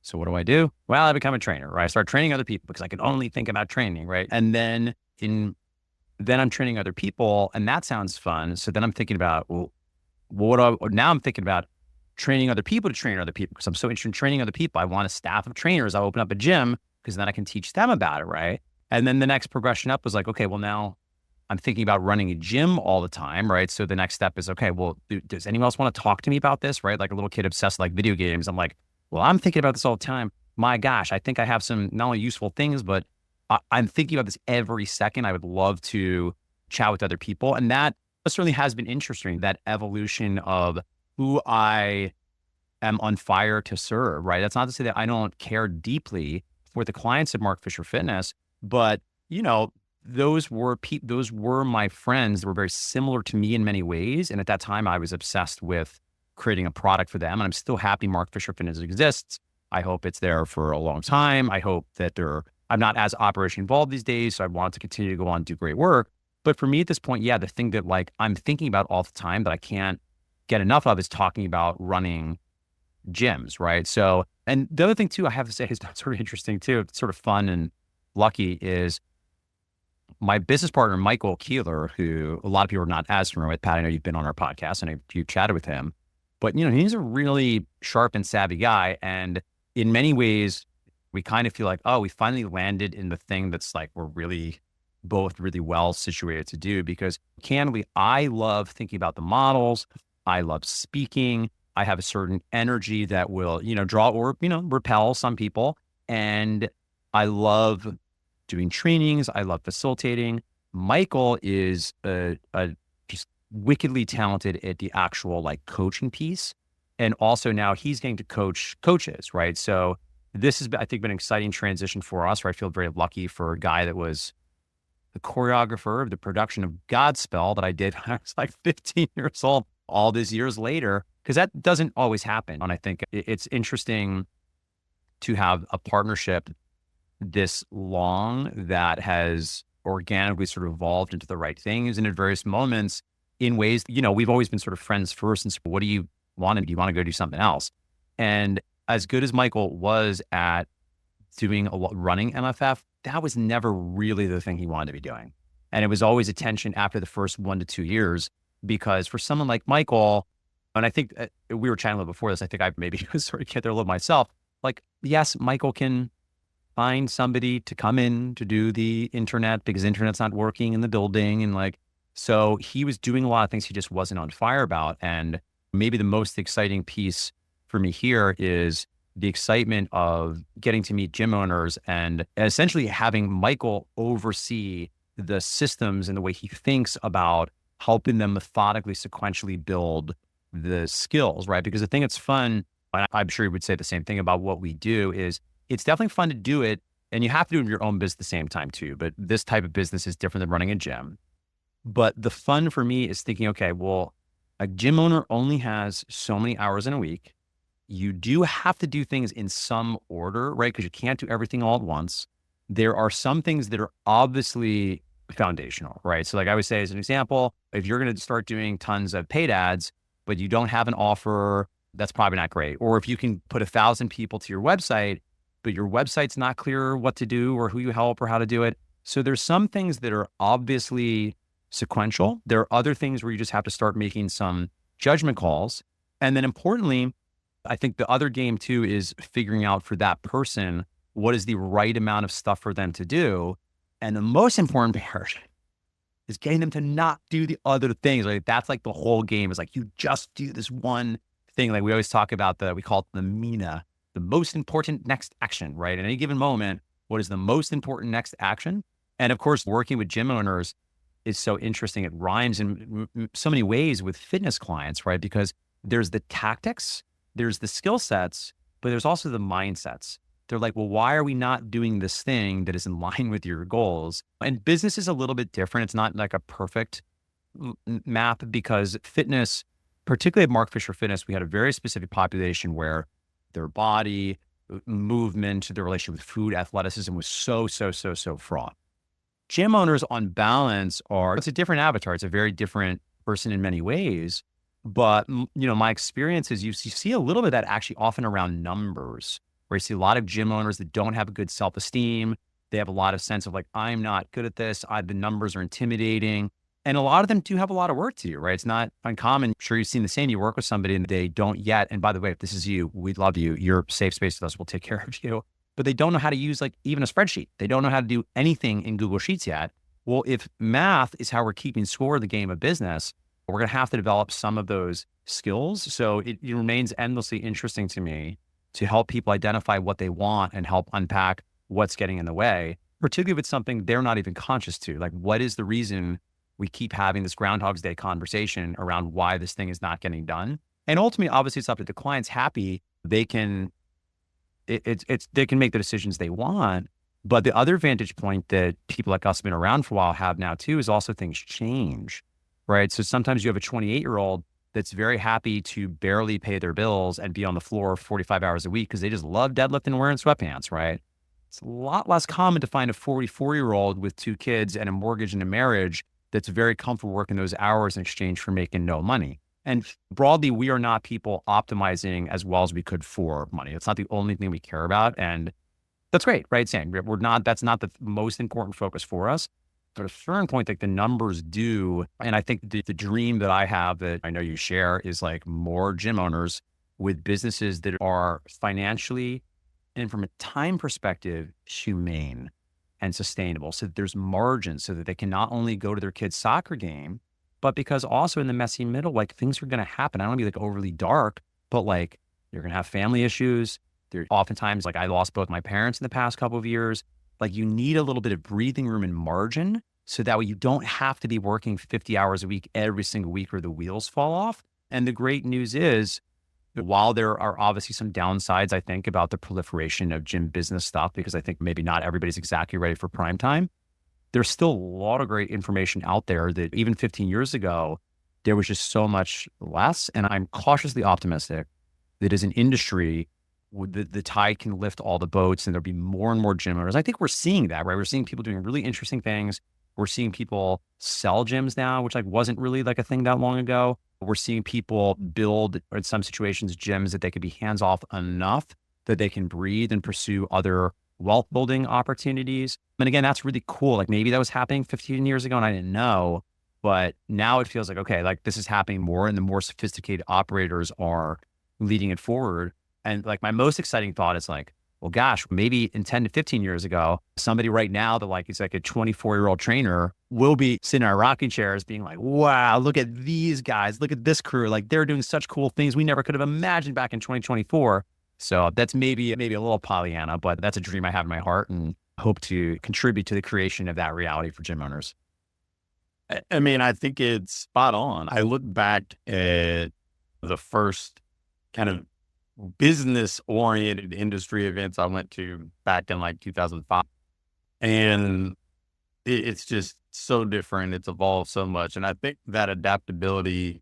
So what do? Well, I become a trainer, right? I start training other people because I can only think about training, right? And then I'm training other people, and that sounds fun. So then I'm thinking about, well, now I'm thinking about training other people to train other people because I'm so interested in training other people. I want a staff of trainers. I'll open up a gym because then I can teach them about it, right? And then the next progression up was like, okay, well now I'm thinking about running a gym all the time, right? So the next step is, okay, well, does anyone else want to talk to me about this, right? Like a little kid obsessed with like video games. I'm like, well, I'm thinking about this all the time. My gosh, I think I have some not only useful things, but I'm thinking about this every second. I would love to chat with other people. And that certainly has been interesting, that evolution of who I am on fire to serve, right? That's not to say that I don't care deeply for the clients at Mark Fisher Fitness, but those were my friends. They were very similar to me in many ways. And at that time I was obsessed with creating a product for them. And I'm still happy Mark Fisher Fitness exists. I hope it's there for a long time. I hope that I'm not as operation involved these days. So I want to continue to go on and do great work. But for me at this point, yeah, the thing that like I'm thinking about all the time that I can't get enough of is talking about running gyms, right? So, and the other thing too, I have to say is not sort of interesting too, it's sort of fun and lucky, is my business partner, Michael Keeler, who a lot of people are not as familiar with. Pat, I know you've been on our podcast and you've chatted with him, but he's a really sharp and savvy guy. And in many ways, we kind of feel like, oh, we finally landed in the thing that's like, we're really both really well situated to do, because candidly, I love thinking about the models. I love speaking. I have a certain energy that will, draw or, repel some people. And I love doing trainings. I love facilitating. Michael is just wickedly talented at the actual like coaching piece. And also now he's getting to coach coaches, right? So this has, I think, been an exciting transition for us, where I feel very lucky for a guy that was the choreographer of the production of Godspell that I did when I was like 15 years old, all these years later, because that doesn't always happen. And I think it's interesting to have a partnership this long that has organically sort of evolved into the right things, and at various moments in ways, we've always been sort of friends first. And so what do you want to do? You want to go do something else? And as good as Michael was at doing running MFF, that was never really the thing he wanted to be doing. And it was always a tension after the first 1 to 2 years, because for someone like Michael, and I think we were chatting a little before this, I think I maybe sort of get there a little myself. Like, yes, Michael can find somebody to come in to do the internet because internet's not working in the building. And like, so he was doing a lot of things he just wasn't on fire about. And maybe the most exciting piece for me here is the excitement of getting to meet gym owners and essentially having Michael oversee the systems and the way he thinks about helping them methodically, sequentially build the skills, right? Because the thing that's fun, and I'm sure you would say the same thing about what we do, is it's definitely fun to do it And you have to do your own business at the same time too. But this type of business is different than running a gym. But the fun for me is thinking, okay, well, a gym owner only has so many hours in a week. You do have to do things in some order, right? Because you can't do everything all at once. There are some things that are obviously foundational, right? So like I would say as an example, if you're going to start doing tons of paid ads, but you don't have an offer, that's probably not great. Or if you can put 1,000 people to your website, but your website's not clear what to do or who you help or how to do it. So there's some things that are obviously sequential. There are other things where you just have to start making some judgment calls. And then importantly, I think the other game too is figuring out for that person, what is the right amount of stuff for them to do. And the most important part is getting them to not do the other things. Like that's like the whole game is like, you just do this one thing. Like we always talk about we call it the MENA, the most important next action, right? At any given moment, what is the most important next action? And of course, working with gym owners is so interesting. It rhymes in so many ways with fitness clients, right? Because there's the tactics, there's the skill sets, but there's also the mindsets. They're like, well, why are we not doing this thing that is in line with your goals? And business is a little bit different. It's not like a perfect map because fitness, particularly at Mark Fisher Fitness, we had a very specific population where their body, movement, their relationship with food, athleticism was so fraught. Gym owners on balance it's a different avatar. It's a very different person in many ways. But, my experience is you see a little bit of that actually often around numbers, where you see a lot of gym owners that don't have a good self-esteem. They have a lot of sense of like, I'm not good at this. The numbers are intimidating. And a lot of them do have a lot of work to do, right? It's not uncommon. I'm sure you've seen the same. You work with somebody and they don't yet. And by the way, if this is you, we love you. You're safe space with us. We'll take care of you. But they don't know how to use like even a spreadsheet. They don't know how to do anything in Google Sheets yet. Well, if math is how we're keeping score of the game of business, we're going to have to develop some of those skills. So it remains endlessly interesting to me to help people identify what they want and help unpack what's getting in the way, particularly with something they're not even conscious to. Like, what is the reason we keep having this Groundhog's Day conversation around why this thing is not getting done? And ultimately, obviously, it's up to the clients happy. They can, they can make the decisions they want. But the other vantage point that people like us have been around for a while have now too is also things change, right? So sometimes you have a 28-year-old that's very happy to barely pay their bills and be on the floor 45 hours a week because they just love deadlifting and wearing sweatpants, right? It's a lot less common to find a 44-year-old with 2 kids and a mortgage and a marriage that's very comfortable working those hours in exchange for making no money. And broadly, we are not people optimizing as well as we could for money. It's not the only thing we care about. And that's great, right? Saying that's not the most important focus for us. But at a certain point, like the numbers do. And I think the dream that I have that I know you share is like more gym owners with businesses that are financially and from a time perspective, humane and sustainable. So that there's margin so that they can not only go to their kid's soccer game, but because also in the messy middle, like things are going to happen. I don't want to be like overly dark, but like you're going to have family issues. There oftentimes, like I lost both my parents in the past couple of years. Like you need a little bit of breathing room and margin so that way you don't have to be working 50 hours a week every single week or the wheels fall off. And the great news is, while there are obviously some downsides, I think, about the proliferation of gym business stuff, because I think maybe not everybody's exactly ready for prime time, there's still a lot of great information out there that even 15 years ago, there was just so much less. And I'm cautiously optimistic that as an industry, the tide can lift all the boats and there'll be more and more gym owners. I think we're seeing that, right? We're seeing people doing really interesting things. We're seeing people sell gyms now, which like wasn't really like a thing that long ago. We're seeing people build, or in some situations, gyms that they could be hands off enough that they can breathe and pursue other wealth building opportunities. And again, that's really cool. Like maybe that was happening 15 years ago and I didn't know, but now it feels like, okay, like this is happening more and the more sophisticated operators are leading it forward. And like my most exciting thought is like, well, gosh, maybe in 10 to 15 years ago, somebody right now that like is like a 24-year-old trainer will be sitting in our rocking chairs being like, wow, look at these guys, look at this crew. Like they're doing such cool things we never could have imagined back in 2024. So that's maybe a little Pollyanna, but that's a dream I have in my heart and hope to contribute to the creation of that reality for gym owners. I mean, I think it's spot on. I look back at the first kind of business oriented industry events I went to back in like 2005. And it's just so different. It's evolved so much. And I think that adaptability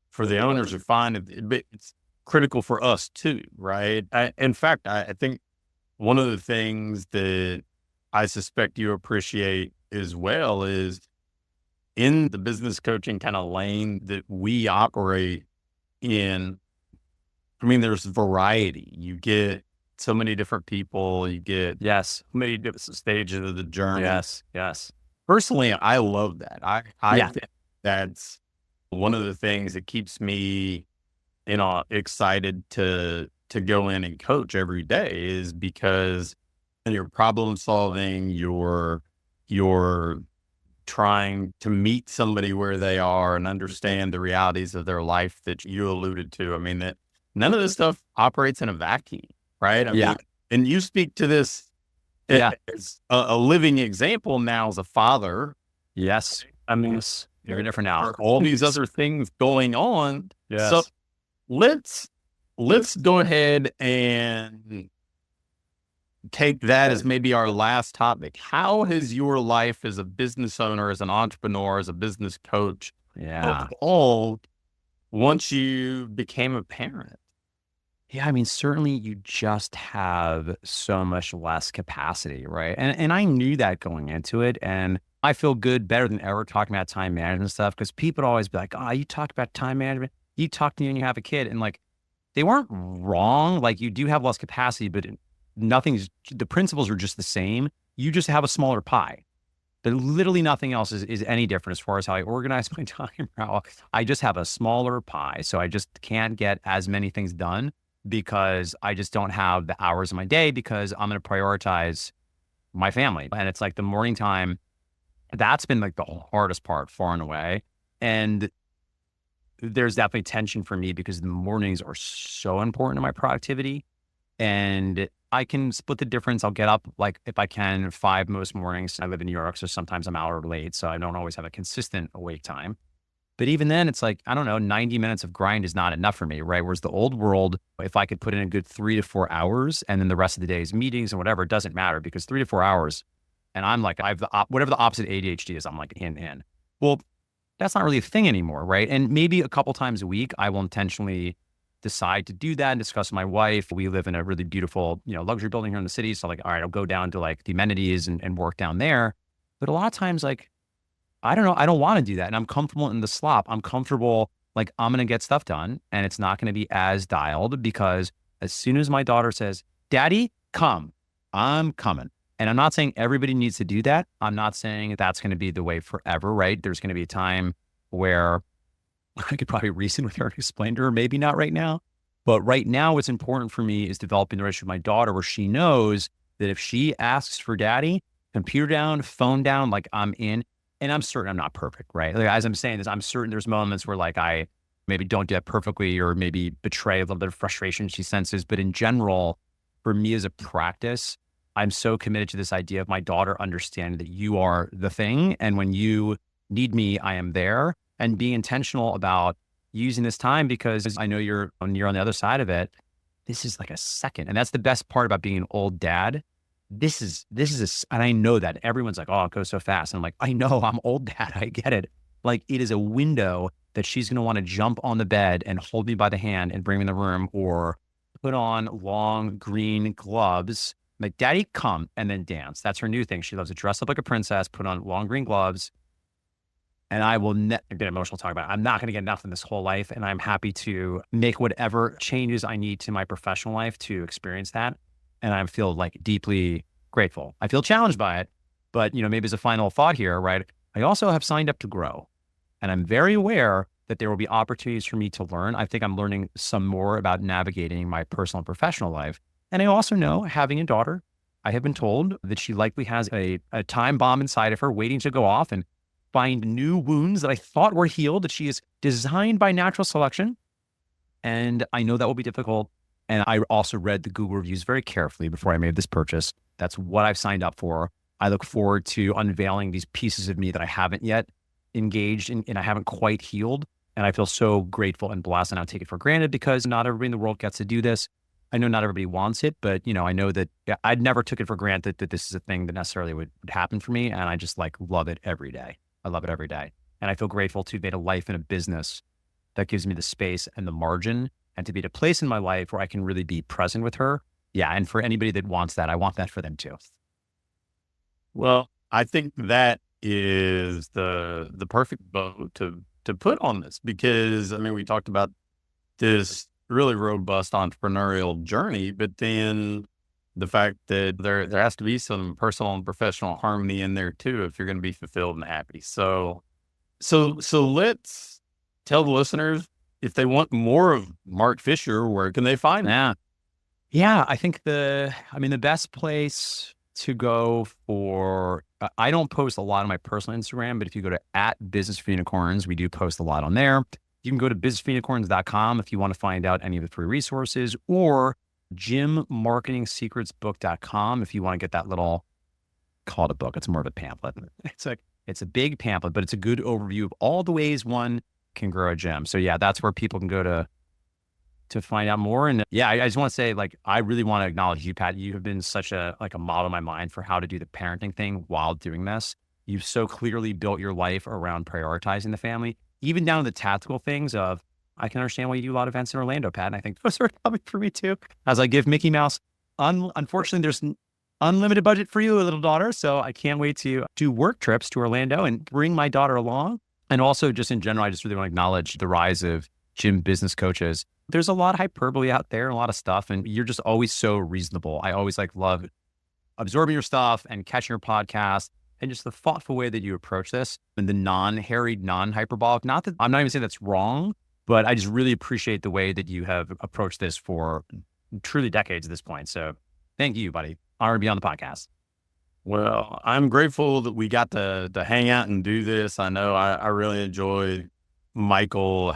for the owners are fine. It's critical for us too, right? In fact, I think one of the things that I suspect you appreciate as well is in the business coaching kind of lane that we operate in. I mean, there's variety. You get so many different people. You get Yes. many different stages of the journey. Yes. Yes. Personally, I love that. I Yeah. think that's one of the things that keeps me, excited to go in and coach every day, is because you're problem solving, you're trying to meet somebody where they are and understand the realities of their life that you alluded to. I mean, that none of this stuff operates in a vacuum, right? I mean, and you speak to this as a living example now as a father. Yes. I mean, it's very different now. All these other things going on. Yes. So let's go ahead and take that as maybe our last topic. How has your life as a business owner, as an entrepreneur, as a business coach evolved once you became a parent? Yeah, I mean, certainly you just have so much less capacity, right? And I knew that going into it. And I feel better than ever talking about time management stuff, because people would always be like, oh, you talk about time management. You talk to me when you have a kid. And like, they weren't wrong. Like, you do have less capacity, but the principles are just the same. You just have a smaller pie. But literally nothing else is any different as far as how I organize my time. I just have a smaller pie. So I just can't get as many things done because I just don't have the hours in my day, because I'm going to prioritize my family. And it's like the morning time, that's been like the hardest part, far and away. And there's definitely tension for me because the mornings are so important to my productivity. And I can split the difference. I'll get up, like, if I can, 5 most mornings. I live in New York, so sometimes I'm out or late, so I don't always have a consistent awake time. But even then, it's like, I don't know, 90 minutes of grind is not enough for me, right? Whereas the old world, if I could put in a good 3 to 4 hours, and then the rest of the day is meetings and whatever, it doesn't matter, because 3 to 4 hours, and I'm like, I have whatever the opposite ADHD is, I'm like in. Well, that's not really a thing anymore, right? And maybe a couple times a week, I will intentionally decide to do that and discuss with my wife. We live in a really beautiful, luxury building here in the city. So like, all right, I'll go down to like the amenities and work down there. But a lot of times, like, I don't know, I don't want to do that. And I'm comfortable in the slop. I'm comfortable, like, I'm going to get stuff done, and it's not going to be as dialed, because as soon as my daughter says, Daddy, come, I'm coming. And I'm not saying everybody needs to do that. I'm not saying that's going to be the way forever, right? There's going to be a time where I could probably reason with her and explain to her, maybe not right now. But right now, what's important for me is developing the relationship with my daughter, where she knows that if she asks for daddy, computer down, phone down, like, I'm in. And I'm certain I'm not perfect, right? Like, as I'm saying this, I'm certain there's moments where, like, I maybe don't do that perfectly, or maybe betray a little bit of frustration she senses. But in general, for me as a practice, I'm so committed to this idea of my daughter understanding that you are the thing. And when you need me, I am there. And being intentional about using this time, because I know you're on the other side of it. This is like a second. And that's the best part about being an old dad. This is and I know that everyone's like, oh, it goes so fast. And I'm like, I know, I'm old dad. I get it. Like, it is a window that she's going to want to jump on the bed and hold me by the hand and bring me in the room, or put on long green gloves. Like, Daddy, come, and then dance. That's her new thing. She loves to dress up like a princess, put on long green gloves. And I will get emotional talking about it. I'm not going to get enough in this whole life. And I'm happy to make whatever changes I need to my professional life to experience that. And I feel like deeply grateful. I feel challenged by it, but maybe as a final thought here, right? I also have signed up to grow, and I'm very aware that there will be opportunities for me to learn. I think I'm learning some more about navigating my personal and professional life. And I also know, having a daughter, I have been told that she likely has a time bomb inside of her waiting to go off and find new wounds that I thought were healed, that she is designed by natural selection. And I know that will be difficult. And I also read the Google reviews very carefully before I made this purchase. That's what I've signed up for. I look forward to unveiling these pieces of me that I haven't yet engaged in and I haven't quite healed. And I feel so grateful and blessed, and I don't take it for granted because not everybody in the world gets to do this. I know not everybody wants it, but I know that I'd never took it for granted that this is a thing that necessarily would happen for me. And I just love it every day. I love it every day. And I feel grateful to have made a life and a business that gives me the space and the margin, and to be at a place in my life where I can really be present with her. Yeah. And for anybody that wants that, I want that for them too. Well, I think that is the perfect bow to put on this, because we talked about this really robust entrepreneurial journey, but then the fact that there has to be some personal and professional harmony in there too, if you're going to be fulfilled and happy. So let's tell the listeners, if they want more of Mark Fisher, where can they find him? Yeah. I think the best place to go for, I don't post a lot on my personal Instagram, but if you go to @businessforunicorns, we do post a lot on there. You can go to businessforunicorns.com if you want to find out any of the free resources, or gymmarketingsecretsbook.com if you want to get that little, call it a book. It's more of a pamphlet. It's a big pamphlet, but it's a good overview of all the ways one can grow a gym. So yeah, that's where people can go to find out more. And yeah, I just want to say, I really want to acknowledge you, Pat. You have been such a model in my mind for how to do the parenting thing while doing this. You've so clearly built your life around prioritizing the family, even down to the tactical things of, I can understand why you do a lot of events in Orlando, Pat. And I think those are coming for me too. As I give Mickey Mouse, unfortunately, there's unlimited budget for you, little daughter. So I can't wait to do work trips to Orlando and bring my daughter along. And also just in general, I just really want to acknowledge the rise of gym business coaches. There's a lot of hyperbole out there, a lot of stuff, and you're just always so reasonable. I always love absorbing your stuff and catching your podcast, and just the thoughtful way that you approach this, and the non-harried, non-hyperbolic. Not that I'm not even saying that's wrong, but I just really appreciate the way that you have approached this for truly decades at this point. So thank you, buddy. Honored to be on the podcast. Well, I'm grateful that we got to hang out and do this. I know I really enjoyed Michael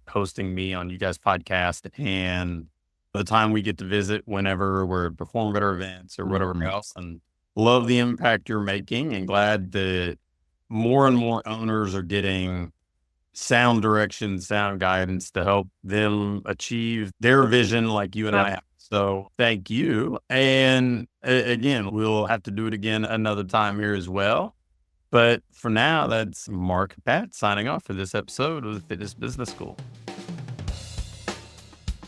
hosting me on you guys' podcast, and the time we get to visit whenever we're performing at our events or whatever else, and love the impact you're making, and glad that more and more owners are getting sound direction, sound guidance to help them achieve their vision like you and I have. So thank you. And again, we'll have to do it again another time here as well. But for now, that's Mark and Pat signing off for this episode of the Fitness Business School.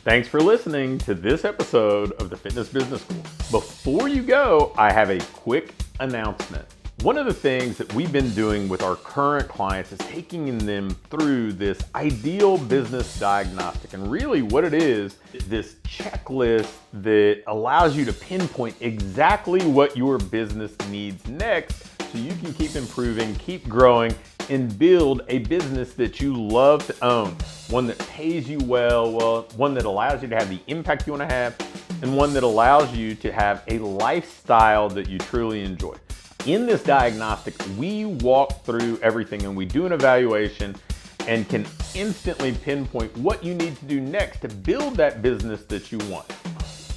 Thanks for listening to this episode of the Fitness Business School. Before you go, I have a quick announcement. One of the things that we've been doing with our current clients is taking them through this ideal business diagnostic. And really what it is this checklist that allows you to pinpoint exactly what your business needs next, so you can keep improving, keep growing, and build a business that you love to own. One that pays you well, one that allows you to have the impact you want to have, and one that allows you to have a lifestyle that you truly enjoy. In this diagnostic, we walk through everything and we do an evaluation and can instantly pinpoint what you need to do next to build that business that you want.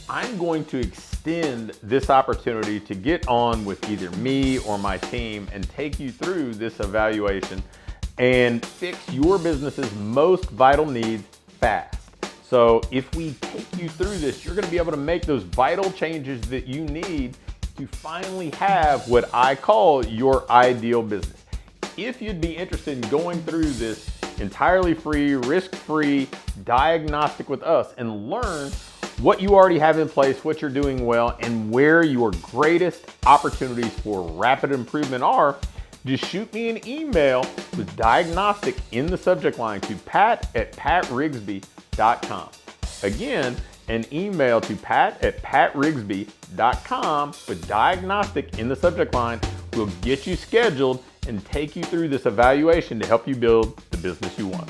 I'm going to extend this opportunity to get on with either me or my team and take you through this evaluation and fix your business's most vital needs fast. So if we take you through this, you're going to be able to make those vital changes that you need to finally have what I call your ideal business. If you'd be interested in going through this entirely free, risk-free diagnostic with us and learn what you already have in place, what you're doing well, and where your greatest opportunities for rapid improvement are, just shoot me an email with diagnostic in the subject line to pat@patrigsby.com. Again, an email to pat@patrigsby.com with diagnostic in the subject line will get you scheduled and take you through this evaluation to help you build the business you want.